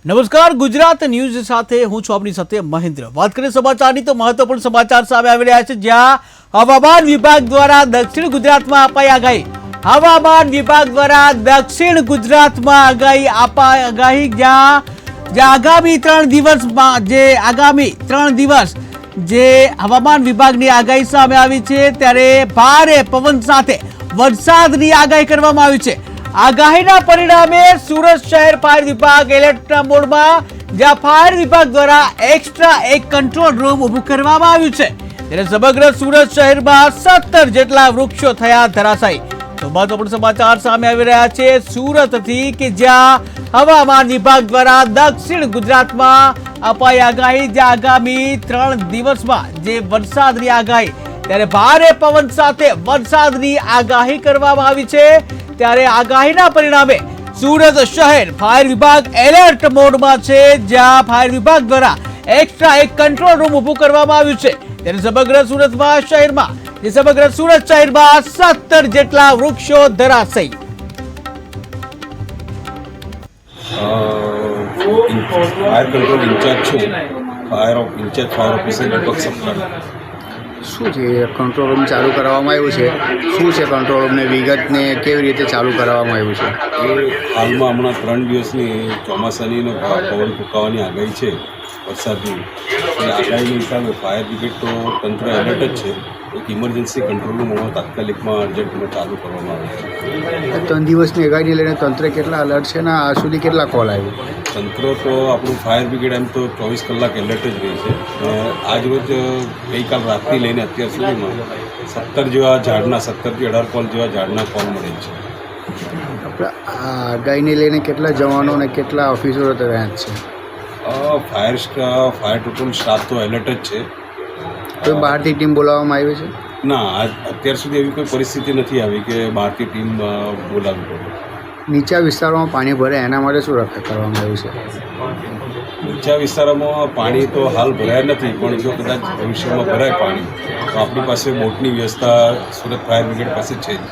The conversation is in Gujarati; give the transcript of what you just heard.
નમસ્કાર, ગુજરાત ન્યૂઝ સાથે હું છું આપની સાથે મહેન્દ્ર। વાત કરીએ સમાચારની તો મહત્વપૂર્ણ સમાચાર સામે આવી રહ્યા છે, જ્યાં હવામાન વિભાગ દ્વારા દક્ષિણ ગુજરાતમાં અપાઈ આગાહી। હવામાન વિભાગ દ્વારા દક્ષિણ ગુજરાતમાં આગાહી જ્યાં આગામી 3 દિવસમાં આગામી 3 દિવસ જે હવામાન વિભાગની આગાહી સામે આવી છે, ત્યારે ભારે પવન સાથે વરસાદની આગાહી કરવામાં આવી છે। આગાહીના પરિણામે સુરત શહેર ફાયર વિભાગ એલર્ટના મોડમાં, જ્યાં ફાયર વિભાગ દ્વારા એક્સ્ટ્રા એક કંટ્રોલ રૂમ ઊભું કરવામાં આવ્યું છે। ત્યારે સમગ્ર સુરત શહેરમાં 17 જેટલા વૃક્ષો થયા ધરાશાયી। તો મહત્વપૂર્ણ સમાચાર સામે આવી રહ્યા છે સુરતથી, કે જ્યાં હવામાન વિભાગ દ્વારા દક્ષિણ ગુજરાતમાં અપાઈ આગાહી, જ્યાં આગામી 3 દિવસમાં જે વરસાદની આગાહી, ત્યારે ભારે પવન સાથે વરસાદની આગાહી કરવામાં આવી છે। ત્યારે આગાહીના પરિણામે સુરત શહેર ફાયર વિભાગ એલર્ટ મોડમાં છે, જ્યાં ફાયર વિભાગ દ્વારા એક્સ્ટ્રા એક કંટ્રોલ રૂમ ઊભું કરવામાં આવ્યું છે। ત્યારે સમગ્ર સુરત શહેરમાં 17 જેટલા વૃક્ષો ધરાશાયી। ફાયર કંટ્રોલ ઇન્ચાર્જ છું, ફાયર ઓફિસર દીપક સપ્તાહ। શું છે કંટ્રોલ રૂમ ચાલુ કરાવવામાં આવ્યું છે? શું છે કંટ્રોલ રૂમને વિગતને કેવી રીતે ચાલુ કરાવવામાં આવ્યું છે? એ હાલમાં હમણાં 3 દિવસની ચોમાસાની પવન ફૂંકાવાની આગાહી છે, વરસાદની। એ આગાહીના હિસાબે ફાયર બ્રિગેડ તો તંત્ર એલર્ટ જ છે। એક ઇમરજન્સી કંટ્રોલ રૂમ હમણાં તાત્કાલિકમાં અર્જન્ટમાં ચાલુ કરવામાં આવે છે। 3 દિવસની આગાહીને લઈને તંત્ર કેટલા અલર્ટ છે ને આ સુધી કેટલા કોલ આવ્યો? તંત્ર તો આપણું ફાયર બ્રિગેડ એમ તો 24 કલાક એલર્ટ જ રહે છે। આજ રોજ ગઈકાલ રાતથી લઈને અત્યાર સુધીમાં 17 થી 18 કોલ જેવા ઝાડના કોલ મળે છે। આપણે આ આગાહીને લઈને કેટલા જવાનો અને કેટલા ઓફિસરો તૈયાર છે? ફાયર ટોટલ સ્ટાફ તો એલર્ટ જ છે। કોઈ બહારથી ટીમ બોલાવવામાં આવી છે? ના, અત્યાર સુધી એવી કોઈ પરિસ્થિતિ નથી આવી કે બહારથી ટીમ બોલાવવી પડે। નીચા વિસ્તારોમાં પાણી ભરે એના માટે શું રક્ષા કરવામાં આવ્યું છે? નીચા વિસ્તારોમાં પાણી તો હાલ ભરાયા નથી, પણ જો કદાચ ભવિષ્યમાં ભરાય પાણી તો આપણી પાસે બોટની વ્યવસ્થા સુરત ફાયર બ્રિગેડ પાસે છે જ।